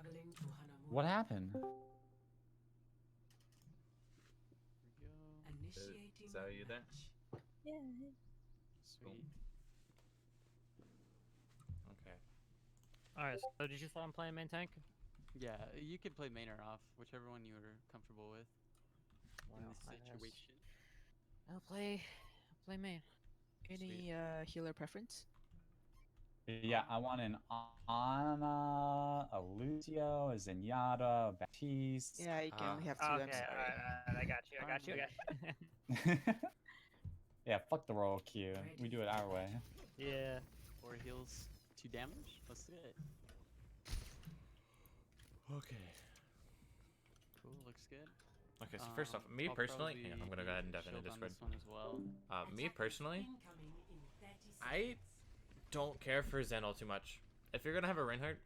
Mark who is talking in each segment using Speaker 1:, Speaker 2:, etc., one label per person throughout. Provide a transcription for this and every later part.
Speaker 1: Traveling to Hanamura.
Speaker 2: What happened?
Speaker 1: Initiating
Speaker 3: Zoe, you there?
Speaker 1: match.
Speaker 4: Yeah.
Speaker 3: Sweet. Okay.
Speaker 5: Alright, so did you thought I'm playing main tank?
Speaker 6: Yeah, you could play main or off, whichever one you were comfortable with in
Speaker 5: Wow,
Speaker 6: this
Speaker 5: I guess.
Speaker 6: situation.
Speaker 5: I'll play main.
Speaker 4: Any healer preference?
Speaker 2: Yeah, I want an Ana, a Lucio, a Zenyatta, a Baptiste.
Speaker 4: Yeah, you can only have two.
Speaker 5: Okay,
Speaker 4: I'm sorry.
Speaker 5: alright, I got you, I got you, I got you.
Speaker 2: Yeah, fuck the royal queue. We do it our way.
Speaker 5: Yeah.
Speaker 6: 4 heals, 2 damage. Let's do it.
Speaker 3: Okay.
Speaker 6: Cool, looks good.
Speaker 3: Okay, so first off, me
Speaker 6: I'll
Speaker 3: personally,
Speaker 6: probably
Speaker 3: hang on, I'm gonna go ahead and deafen in
Speaker 6: shield on
Speaker 3: Discord.
Speaker 6: this one as well.
Speaker 3: Me personally,
Speaker 1: Incoming in 30
Speaker 3: I
Speaker 1: seconds.
Speaker 3: don't care for Zen too much. If you're gonna have a Reinhardt,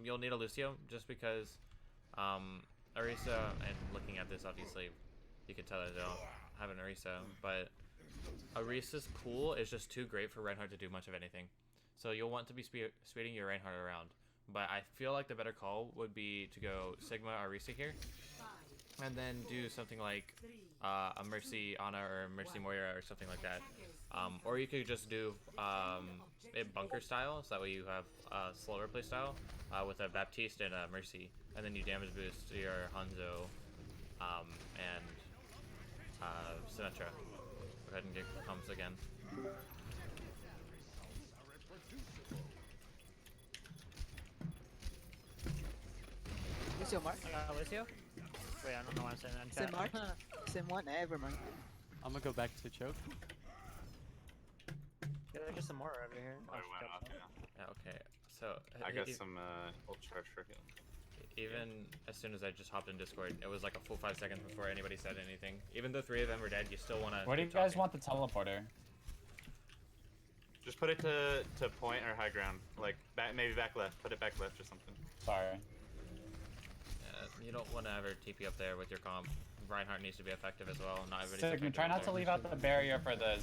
Speaker 3: you'll need a Lucio just because Orisa, and looking at this obviously, you can tell that they don't have an Orisa, but Orisa's pool is just too great for Reinhardt to do much of anything. So you'll want to be speeding your Reinhardt around. But I feel like the better call would be to go Sigma Orisa here, and then do something like a Mercy Ana or a Mercy Moira or something like that. Or you could just do it bunker style, so that way you have a slower play style with a Baptiste and a Mercy, and then you damage boost your Hanzo and Symmetra. Go ahead and get comms again.
Speaker 4: Lucio Mark?
Speaker 5: Lucio? Wait, I don't know what I'm saying. I'm
Speaker 4: Sim Mark? Sim 1? Never mind.
Speaker 6: I'm gonna go back to choke.
Speaker 5: Yeah, there's just some more over here.
Speaker 7: I went up, yeah.
Speaker 3: Yeah, okay. So
Speaker 7: I got some ult charge for heal.
Speaker 3: even as soon as I just hopped in Discord, it was like a full 5 seconds before anybody said anything. Even though 3 of them were dead, you still want to.
Speaker 2: Where do you guys want the teleporter?
Speaker 7: Just put it to point or high ground. Like maybe back left. Put it back left or something.
Speaker 2: Sorry.
Speaker 3: You don't want to ever TP up there with your comp. Reinhardt needs to be effective as well. Not everybody's
Speaker 2: Sigma,
Speaker 3: effective
Speaker 2: try
Speaker 3: up
Speaker 2: not to
Speaker 3: there.
Speaker 2: leave out the barrier for the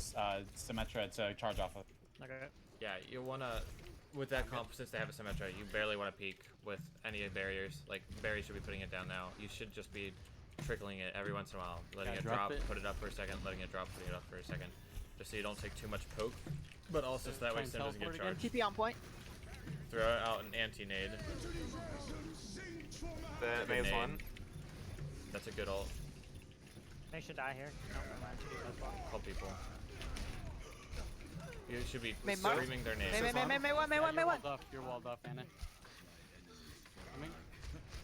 Speaker 2: Symmetra to charge off of.
Speaker 5: Okay.
Speaker 3: Yeah, you want to, with that comp, since they have a Symmetra, you barely want to peek with any barriers. Like, Barry should be putting it down now. You should just be trickling it every once in a while. Letting
Speaker 6: Yeah,
Speaker 3: it
Speaker 6: drop
Speaker 3: drop,
Speaker 6: it.
Speaker 3: put it up for a second, letting it drop, putting it up for a second. Just so you don't take too much poke, but also so that
Speaker 6: Try
Speaker 3: way
Speaker 6: and
Speaker 3: Sim doesn't get
Speaker 6: teleport again.
Speaker 3: charged.
Speaker 4: TP on point.
Speaker 3: Throw out an anti-nade.
Speaker 7: The maze
Speaker 3: nade.
Speaker 7: one.
Speaker 3: That's a good ult.
Speaker 5: They should die here. No, never mind. That's fine.
Speaker 3: Call people. You should be
Speaker 4: May Mark?
Speaker 3: screaming their names.
Speaker 4: May one, May
Speaker 6: Yeah,
Speaker 4: one.
Speaker 6: you're walled off. You're walled off, Anna. Coming.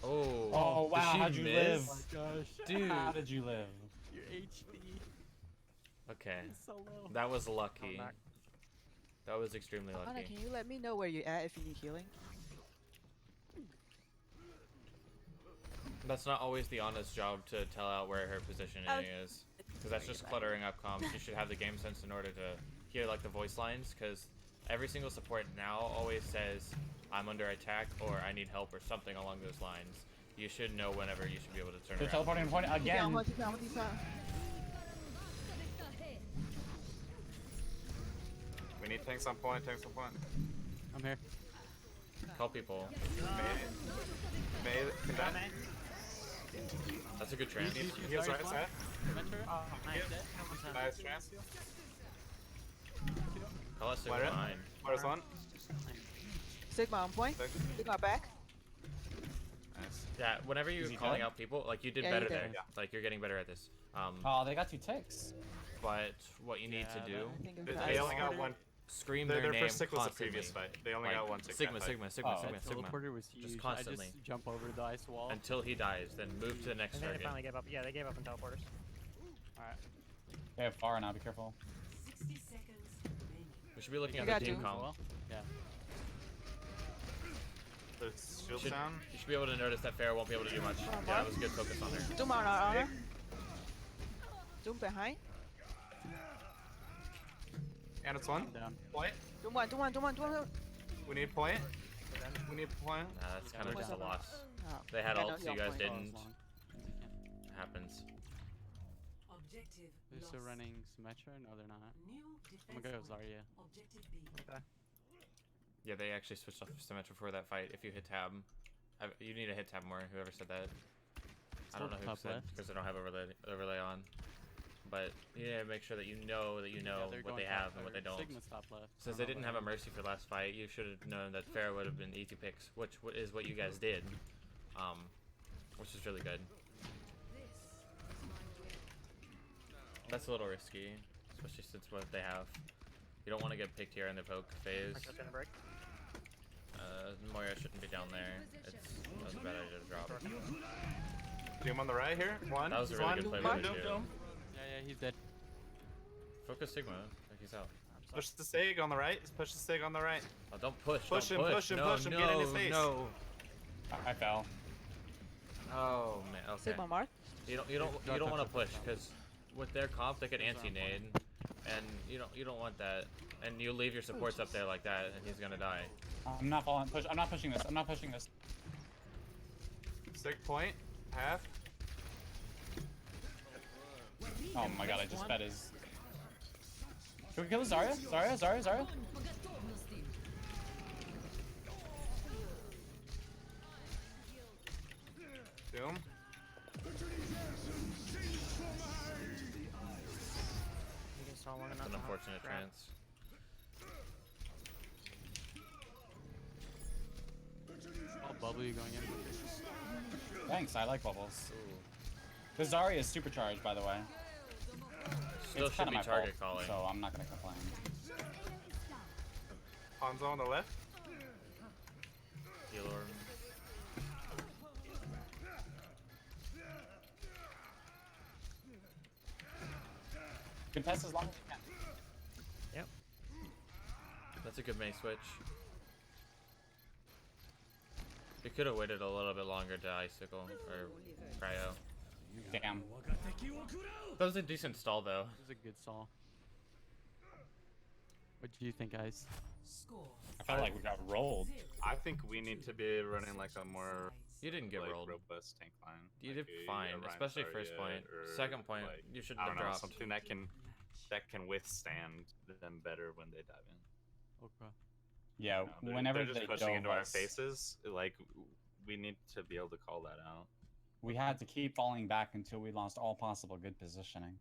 Speaker 3: Oh,
Speaker 2: Oh wow,
Speaker 3: did she
Speaker 2: how'd you
Speaker 3: miss?
Speaker 2: live?
Speaker 6: Gosh.
Speaker 3: Dude.
Speaker 2: How did you live?
Speaker 6: Your HP
Speaker 3: Okay,
Speaker 6: is so low.
Speaker 3: that was lucky.
Speaker 5: back.
Speaker 3: That was extremely
Speaker 4: Anna,
Speaker 3: lucky.
Speaker 4: can you let me know where you're at if you need healing?
Speaker 3: That's not always the honest job to tell out where her positioning is, because that's just cluttering up comms. You should have the game sense in order to hear like the voice lines, because every single support now always says I'm under attack or I need help or something along those lines. You should know whenever you should be able to turn
Speaker 2: They're
Speaker 3: around.
Speaker 2: teleporting to point
Speaker 4: TP on
Speaker 2: again.
Speaker 4: point, TP on point, TP on.
Speaker 7: We need tanks on point. Tanks on point.
Speaker 6: I'm here.
Speaker 3: Call people.
Speaker 7: May can that?
Speaker 3: That's a good trans.
Speaker 7: Heals right side.
Speaker 6: Mentor?
Speaker 7: Nice trans.
Speaker 3: Call us
Speaker 7: Wire it.
Speaker 3: 9.
Speaker 7: Where's one?
Speaker 4: Sigma on point.
Speaker 7: Six.
Speaker 4: Sigma back.
Speaker 7: Nice.
Speaker 3: Yeah, whenever you're
Speaker 2: he
Speaker 3: calling
Speaker 2: dead?
Speaker 3: out people, like you did
Speaker 4: Yeah,
Speaker 3: better
Speaker 4: he did.
Speaker 3: there.
Speaker 7: Yeah.
Speaker 3: Like you're getting better at this.
Speaker 2: Oh, they got 2 ticks.
Speaker 3: But what you need
Speaker 6: Yeah,
Speaker 3: to do,
Speaker 4: I think
Speaker 7: They,
Speaker 4: it's
Speaker 7: they only got one.
Speaker 3: scream
Speaker 7: Their
Speaker 3: their name
Speaker 7: first tick was the
Speaker 3: constantly.
Speaker 7: previous fight. They only
Speaker 3: Like,
Speaker 7: got one tick.
Speaker 3: Sigma,
Speaker 7: that fight.
Speaker 3: Sigma, Sigma,
Speaker 2: Oh,
Speaker 3: Sigma,
Speaker 6: That
Speaker 3: Sigma.
Speaker 6: teleporter was huge.
Speaker 3: Just constantly.
Speaker 6: I just jump over the ice wall.
Speaker 3: Until he dies, then move to the next
Speaker 5: I think they
Speaker 3: target.
Speaker 5: finally gave up. Yeah, they gave up on teleporters.
Speaker 6: Alright.
Speaker 2: They have far now. Be careful.
Speaker 1: 60 seconds remaining.
Speaker 3: We should be looking
Speaker 4: I
Speaker 3: at
Speaker 4: got
Speaker 3: the team
Speaker 4: you.
Speaker 3: comp.
Speaker 6: Well, yeah.
Speaker 7: The shield
Speaker 3: Should-
Speaker 7: down.
Speaker 3: You should be able to notice that Pharah won't be able to do much. Yeah, that was a good focus on her.
Speaker 4: Zoom on our honor. Zoom behind.
Speaker 7: And it's one.
Speaker 6: Down.
Speaker 7: Point.
Speaker 4: Zoom one, zoom one, zoom one, zoom one.
Speaker 7: We need point. We need point.
Speaker 3: Nah, that's kind of just a loss.
Speaker 4: Oh,
Speaker 3: They had
Speaker 4: yeah, no,
Speaker 3: ults,
Speaker 4: he
Speaker 3: you
Speaker 4: on
Speaker 3: guys
Speaker 4: point.
Speaker 3: didn't.
Speaker 6: Long.
Speaker 3: It happens.
Speaker 1: Objective
Speaker 6: They're still
Speaker 1: lost.
Speaker 6: running Symmetra? No, they're not.
Speaker 1: New
Speaker 6: I'm gonna go
Speaker 1: defense point.
Speaker 6: Zarya.
Speaker 1: Objective B.
Speaker 5: Okay.
Speaker 3: Yeah, they actually switched off Symmetra for that fight if you hit tab. You need to hit tab more. Whoever said that. I don't know
Speaker 6: Still
Speaker 3: who
Speaker 6: top
Speaker 3: said
Speaker 6: left.
Speaker 3: because I don't have overlay on. But you need to make sure that you know
Speaker 6: Yeah, they're
Speaker 3: what
Speaker 6: going
Speaker 3: they
Speaker 6: top
Speaker 3: have and what they
Speaker 6: or
Speaker 3: don't.
Speaker 6: Sigma's top left.
Speaker 3: Since they didn't have a mercy for last fight, you should have known that Pharah would have been easy picks, which is what you guys did, which is really good. That's a little risky, especially since what they have. You don't want to get picked here in the poke phase.
Speaker 5: Marco's gonna break.
Speaker 3: Moira shouldn't be down there. That was a bad idea to drop.
Speaker 7: Doom on the right here. One.
Speaker 3: That was a really
Speaker 7: one,
Speaker 3: good play
Speaker 7: one,
Speaker 3: by
Speaker 7: Doom,
Speaker 3: you.
Speaker 7: Doom.
Speaker 6: Yeah, he's dead.
Speaker 3: Focus Sigma. Like he's out.
Speaker 7: Push the Sig on the right. Push the Sig on the right.
Speaker 3: Oh, don't push.
Speaker 7: Push
Speaker 3: don't
Speaker 7: him,
Speaker 3: push.
Speaker 7: push him,
Speaker 3: no,
Speaker 7: push him,
Speaker 3: No,
Speaker 7: get in his face.
Speaker 3: No.
Speaker 2: I fell.
Speaker 3: Oh man. Okay.
Speaker 4: Sigma mark.
Speaker 3: You don't want to push because with their comp they could anti-nade, and you don't want that, and you leave your supports up there like that, and he's gonna die.
Speaker 2: I'm not falling. Push. I'm not pushing this. I'm not pushing this.
Speaker 7: Sig point. Half.
Speaker 2: Oh my god! I just bet his. Should we kill Zarya? Zarya.
Speaker 7: Doom.
Speaker 5: You can stall long
Speaker 3: It's
Speaker 5: enough.
Speaker 3: an
Speaker 5: to
Speaker 3: unfortunate
Speaker 5: grab.
Speaker 3: chance.
Speaker 6: All bubbly going in.
Speaker 2: Thanks. I like bubbles. The Zarya is supercharged, by the way.
Speaker 3: Still
Speaker 2: It's
Speaker 3: should
Speaker 2: kinda
Speaker 3: be
Speaker 2: my
Speaker 3: target
Speaker 2: fault,
Speaker 3: calling.
Speaker 2: so I'm not gonna complain.
Speaker 7: Hanzo on the left.
Speaker 3: Healer.
Speaker 2: Contest as long as you can.
Speaker 5: Yep.
Speaker 3: That's a good main switch. You could have waited a little bit longer to icicle or cryo.
Speaker 2: Damn.
Speaker 3: That was a decent stall though.
Speaker 6: This is a good stall. What do you think, guys?
Speaker 1: Score.
Speaker 2: I felt like we got rolled.
Speaker 7: I think we need to be running like a more
Speaker 3: You didn't get
Speaker 7: like,
Speaker 3: rolled.
Speaker 7: robust tank line.
Speaker 3: You
Speaker 7: Like
Speaker 3: did
Speaker 7: a
Speaker 3: fine,
Speaker 7: Ryan
Speaker 3: especially first
Speaker 7: Zarya
Speaker 3: point.
Speaker 7: or,
Speaker 3: Second point,
Speaker 7: like,
Speaker 3: you shouldn't
Speaker 7: I
Speaker 3: have
Speaker 7: don't know,
Speaker 3: dropped.
Speaker 7: something that can withstand them better when they dive in.
Speaker 6: Okay.
Speaker 2: Yeah.
Speaker 7: You know,
Speaker 2: Whenever
Speaker 7: they're just
Speaker 2: they
Speaker 7: pushing
Speaker 2: dove
Speaker 7: into our
Speaker 2: us,
Speaker 7: faces, like we need to be able to call that out.
Speaker 2: we had to keep falling back until we lost all possible good positioning.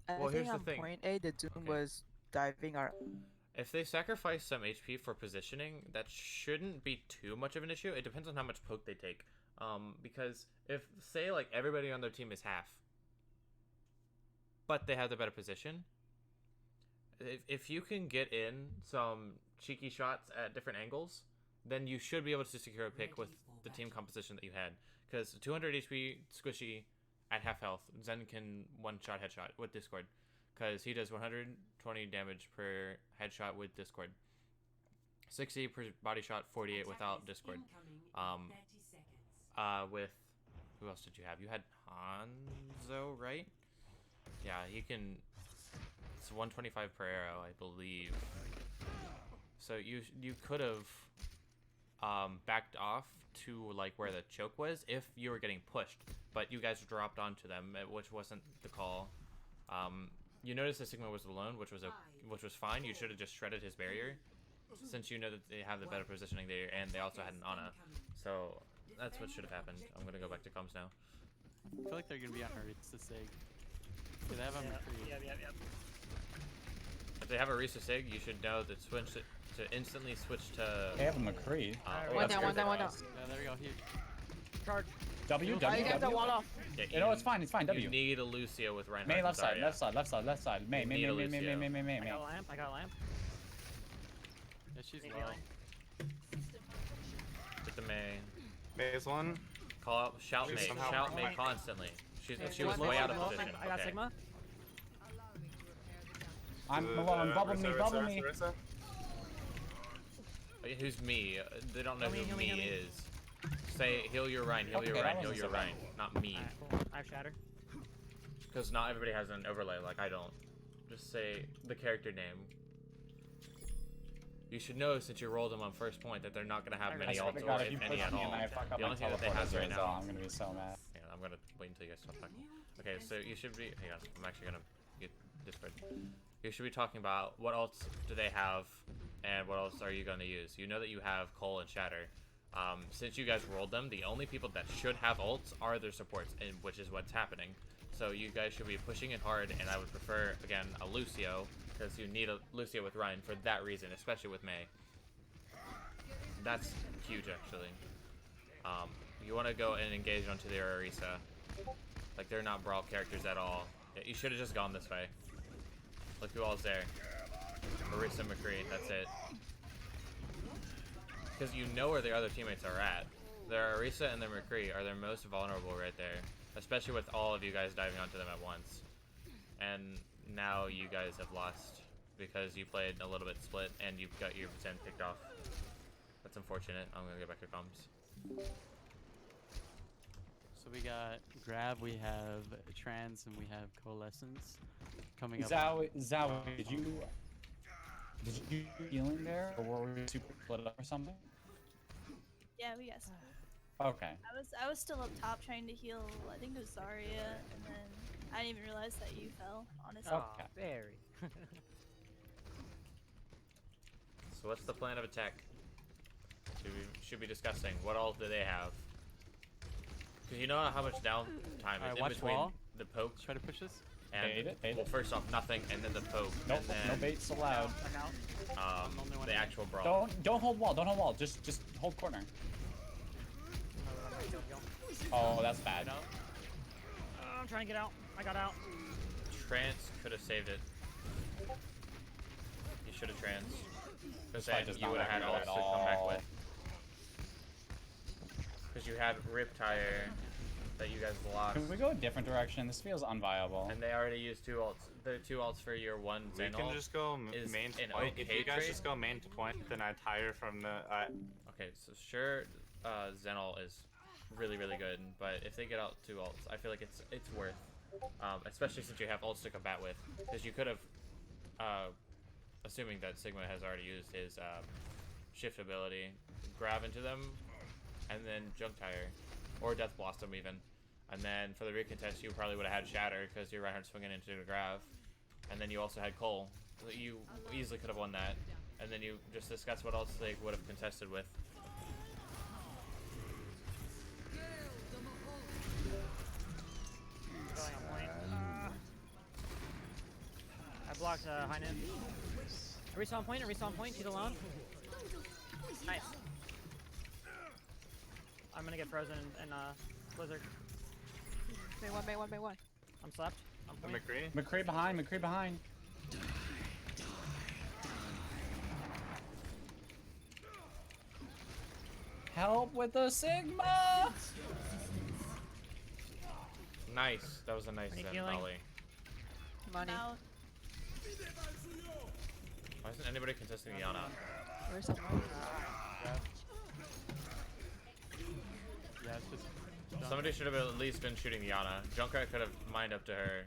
Speaker 4: I
Speaker 3: Well,
Speaker 4: think
Speaker 3: here's the
Speaker 4: on
Speaker 3: thing.
Speaker 4: point A, the Doom
Speaker 3: Okay.
Speaker 4: was diving our.
Speaker 3: If they sacrifice some HP for positioning, that shouldn't be too much of an issue. It depends on how much poke they take. Because if, say, like, everybody on their team is half, but they have the better position, if you can get in some cheeky shots at different angles, then you should be able to secure a pick with the team composition that you had. Because 200 HP squishy at half health, Zen can one-shot headshot with Discord. Because he does 120 damage per headshot with Discord. 60 per body shot, 48 without Discord. With who else did you have? You had Hanzo, right? Yeah, he can. It's 125 per arrow, I believe. So you could have backed off to like where the choke was if you were getting pushed, but you guys dropped onto them, which wasn't the call. You noticed that Sigma was alone, which was fine. You should have just shredded his barrier, since you know that they have the better positioning there, and they also had an Ana. So that's what should have happened. I'm gonna go back to comms now.
Speaker 6: I feel like they're gonna be on her. It's the Sig. Do they have a McCree?
Speaker 5: Yep.
Speaker 3: If they have a Risa Sig, you should know that to instantly switch to.
Speaker 2: They have a McCree.
Speaker 4: One
Speaker 3: that's
Speaker 4: down,
Speaker 3: good.
Speaker 4: one down, one down.
Speaker 6: Yeah, there we go. Here.
Speaker 5: Charge.
Speaker 2: W,
Speaker 4: I
Speaker 2: W,
Speaker 4: got the
Speaker 2: W.
Speaker 4: wall off.
Speaker 3: Yeah,
Speaker 2: You know, it's fine. It's fine.
Speaker 3: You
Speaker 2: W.
Speaker 3: need a Lucio with Reinhardt.
Speaker 2: May
Speaker 3: and
Speaker 2: left side,
Speaker 3: Zarya.
Speaker 2: left side, left side, left side. May,
Speaker 3: You
Speaker 2: May,
Speaker 3: need
Speaker 2: May,
Speaker 3: a
Speaker 2: May, May,
Speaker 3: Lucio.
Speaker 2: May, May, May,
Speaker 5: I
Speaker 2: May.
Speaker 5: got a lamp.
Speaker 6: Yeah, she's
Speaker 5: Maybe
Speaker 6: low.
Speaker 5: line.
Speaker 3: Get the May.
Speaker 7: Maze one.
Speaker 3: Call out, shout
Speaker 7: She's
Speaker 3: May,
Speaker 7: somehow
Speaker 3: shout May
Speaker 7: behind.
Speaker 3: constantly.
Speaker 4: Yeah,
Speaker 3: She was
Speaker 4: one
Speaker 3: way
Speaker 4: more,
Speaker 3: out of
Speaker 4: one more.
Speaker 3: position.
Speaker 5: I got
Speaker 3: Okay.
Speaker 5: Sigma.
Speaker 2: I'm alone. Bubble me,
Speaker 7: Risa,
Speaker 2: bubble
Speaker 7: Risa,
Speaker 2: me.
Speaker 7: Risa.
Speaker 3: Who's me? They don't know
Speaker 5: Heal
Speaker 3: who
Speaker 5: me,
Speaker 3: me
Speaker 5: heal me.
Speaker 3: is. Say heal your Ryan, heal your
Speaker 2: Okay, that
Speaker 3: Ryan, heal
Speaker 2: wasn't
Speaker 3: your
Speaker 2: so bad.
Speaker 3: Ryan, not me.
Speaker 5: Alright, cool. I have shatter.
Speaker 3: Because not everybody has an overlay like I don't. Just say the character name. You should know since you rolled them on first point that they're not gonna have
Speaker 5: I
Speaker 2: I
Speaker 3: many
Speaker 2: swear
Speaker 3: ults
Speaker 2: to God,
Speaker 3: or
Speaker 2: if you
Speaker 3: if
Speaker 2: push
Speaker 3: any at
Speaker 2: me
Speaker 3: all.
Speaker 2: and I fuck up
Speaker 3: The
Speaker 2: my
Speaker 3: only thing that they
Speaker 2: teleport
Speaker 3: have
Speaker 2: as
Speaker 3: right
Speaker 2: well,
Speaker 3: now.
Speaker 2: I'm gonna be so mad.
Speaker 3: Yeah, I'm gonna wait until you guys stop talking. Okay, so you should be. Hang on, I'm actually gonna get Discord. You should be talking about what else do they have, and what else are you gonna use. You know that you have Cole and Shatter. Since you guys rolled them, the only people that should have ults are their supports, and which is what's happening. So you guys should be pushing it hard, and I would prefer, again, a Lucio, because you need a Lucio with Ryan for that reason, especially with Mei. That's huge, actually. You want to go and engage onto their Orisa. Like, they're not Brawl characters at all. Yeah, you should have just gone this way. Look who all's there. Orisa, McCree, that's it. Because you know where the other teammates are at. Their Orisa and their McCree are their most vulnerable right there. Especially with all of you guys diving onto them at once. And now you guys have lost because you played a little bit split and you got your Zen picked off. That's unfortunate. I'm gonna get back to comms.
Speaker 6: So we got Grab, we have Trans, and we have Coalescence coming up.
Speaker 2: Zowie, did you healing there, or were we super split up or something?
Speaker 8: Yeah, we got split.
Speaker 2: Okay.
Speaker 8: I was still up top trying to heal. I think it was Zarya, and then I didn't even realize that you fell. Honestly.
Speaker 2: Oh.
Speaker 5: Aw, very.
Speaker 3: So what's the plan of attack? Should be discussing. What all do they have? Because you know how much downtime is in
Speaker 6: watch
Speaker 3: between
Speaker 6: wall.
Speaker 3: the poke
Speaker 6: Let's try to push this.
Speaker 3: and
Speaker 2: Bait it.
Speaker 3: well, first off nothing, and then the poke,
Speaker 2: Nope,
Speaker 3: and then
Speaker 2: no baits allowed.
Speaker 5: Back out.
Speaker 6: Only one
Speaker 3: the
Speaker 6: in.
Speaker 3: actual brawl.
Speaker 2: Don't hold wall. Don't hold wall. Just hold corner. Oh, that's bad.
Speaker 5: I'm trying to get out. I got out.
Speaker 3: Trance could have saved it. You should have trans. Because
Speaker 2: This fight
Speaker 3: then
Speaker 2: does
Speaker 3: you
Speaker 2: not
Speaker 3: would have had
Speaker 2: matter
Speaker 3: ults
Speaker 2: at
Speaker 3: to come back
Speaker 2: all.
Speaker 3: with. Because you had Riptire that you guys lost.
Speaker 2: Can we go a different direction? This feels unviable.
Speaker 3: And they already used 2 ults. The 2 ults for your 1
Speaker 7: We
Speaker 3: Zen
Speaker 7: can
Speaker 3: ult.
Speaker 7: just go
Speaker 3: is
Speaker 7: main to
Speaker 3: an
Speaker 7: point. If
Speaker 3: okay
Speaker 7: you guys
Speaker 3: trade.
Speaker 7: just go main to point, then I'd hire from the.
Speaker 3: Okay, so sure, Zen ult is really, really good, but if they get out 2 ults, I feel like it's worth. Especially since you have ults to combat with. Because you could have, assuming that Sigma has already used his shift ability, grab into them, and then Junk Tire, or Death Blossom even. And then for the recontest, you probably would have had Shatter because your Reinhardt swinging into the grab. And then you also had Cole. So you easily could have won that. And then you just discuss what else they would have contested with.
Speaker 5: Going on point. I blocked Heinen. A respawn point, he's alone. Nice. I'm gonna get frozen and Blizzard.
Speaker 4: May one.
Speaker 5: I'm slept. I'm point.
Speaker 7: McCree.
Speaker 2: McCree behind. Help with the Sigma!
Speaker 3: Nice. That was a nice
Speaker 5: Any
Speaker 3: Zen
Speaker 5: healing?
Speaker 3: volley.
Speaker 4: Money.
Speaker 8: Out.
Speaker 3: Why isn't anybody contesting Yana?
Speaker 4: Where's some?
Speaker 6: Yeah, it's just.
Speaker 3: Somebody should have at least been shooting Yana. Junkrat could have mined up to her.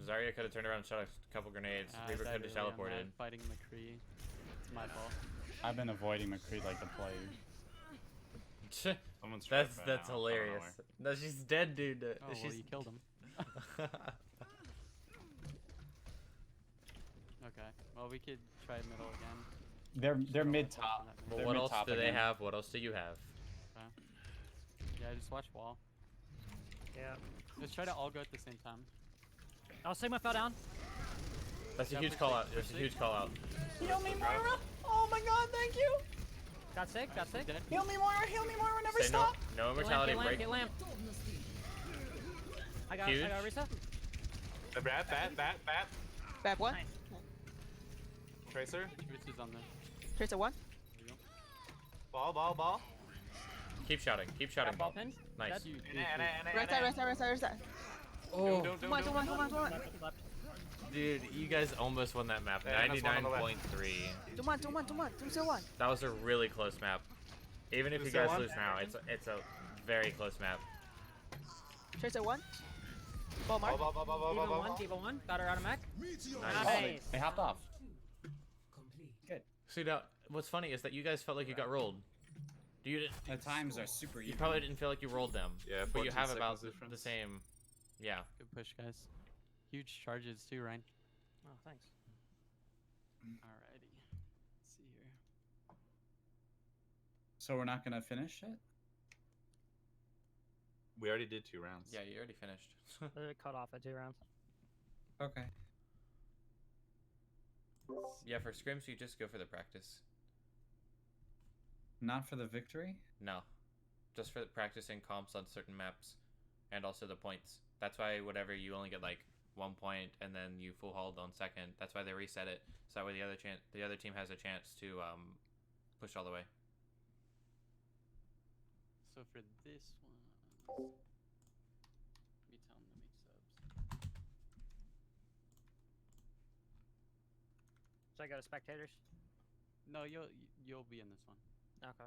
Speaker 3: Zarya could have turned around and shot a couple grenades. Reaper could have teleported.
Speaker 6: Fighting McCree. It's my fault.
Speaker 2: I've been avoiding McCree like the plague.
Speaker 7: Someone's
Speaker 3: that's
Speaker 7: right now. I don't know
Speaker 3: hilarious.
Speaker 7: where.
Speaker 3: No, she's dead, dude.
Speaker 6: Oh, well,
Speaker 3: She's
Speaker 6: you killed him. Okay. Well, we could try middle again.
Speaker 2: They're mid top.
Speaker 3: Well,
Speaker 2: They're
Speaker 3: what else
Speaker 2: mid-top
Speaker 3: do they
Speaker 2: again.
Speaker 3: have? What else do you have?
Speaker 6: Yeah, just watch wall.
Speaker 5: Yeah.
Speaker 6: Let's try to all go at the same time.
Speaker 5: Oh, Sigma fell down.
Speaker 3: That's a
Speaker 6: Yeah,
Speaker 3: huge
Speaker 6: push
Speaker 3: call
Speaker 6: it,
Speaker 3: out. That's a
Speaker 6: push it.
Speaker 3: huge call out.
Speaker 2: Heal me, Moira! Oh my god, thank you!
Speaker 5: Got sick.
Speaker 6: Dead.
Speaker 2: Heal me, Moira, never
Speaker 3: Say
Speaker 2: stop!
Speaker 3: no
Speaker 5: Get
Speaker 3: immortality
Speaker 5: lamp,
Speaker 3: break.
Speaker 5: get lamp. I got
Speaker 3: Huge.
Speaker 5: Risa.
Speaker 7: Bat.
Speaker 4: Bad one.
Speaker 5: Nice.
Speaker 7: Tracer.
Speaker 6: Truth is on there.
Speaker 4: Tracer one.
Speaker 7: Ball.
Speaker 3: Keep shouting. Keep shouting.
Speaker 5: Got ball
Speaker 3: Ball.
Speaker 5: pinned.
Speaker 3: Nice.
Speaker 6: You,
Speaker 4: Right side.
Speaker 3: Oh,
Speaker 4: Come on.
Speaker 5: Left.
Speaker 3: dude, you guys almost won that map.
Speaker 7: Yeah, that's one on the left.
Speaker 3: 99.3.
Speaker 4: Tuman. 2-1.
Speaker 3: That was a really close map. Even if you
Speaker 7: 2-1?
Speaker 3: guys lose now, it's a very close map.
Speaker 4: Tracer one. Ball mark.
Speaker 5: Diva one. Got her out of mech.
Speaker 3: Nice.
Speaker 2: Oh,
Speaker 5: Nice.
Speaker 2: they hopped off.
Speaker 1: Complete.
Speaker 2: Good.
Speaker 3: See now, what's funny is that you guys felt like you got rolled. You
Speaker 2: The times are super
Speaker 3: you probably didn't feel like you rolled them.
Speaker 7: Yeah,
Speaker 3: but you
Speaker 7: 14
Speaker 3: have about
Speaker 7: seconds difference.
Speaker 3: the same. Yeah.
Speaker 6: Good push, guys. Huge charges too, Ryan.
Speaker 5: Oh, thanks.
Speaker 6: Alrighty. Let's see here.
Speaker 2: So we're not gonna finish it?
Speaker 7: We already did 2 rounds.
Speaker 3: Yeah, you already finished.
Speaker 5: Cut off at 2 rounds.
Speaker 2: Okay.
Speaker 3: Yeah, for scrims, you just go for the practice.
Speaker 2: Not for the victory?
Speaker 3: No, just for practicing comps on certain maps, and also the points. That's why whatever you only get like 1 point, and then you full hauled on second. That's why they reset it, so that way the other team has a chance to push all the way.
Speaker 6: So for this one, let me tell them to make subs.
Speaker 5: Should I go to spectators?
Speaker 6: No, you'll be in this one.
Speaker 5: Okay.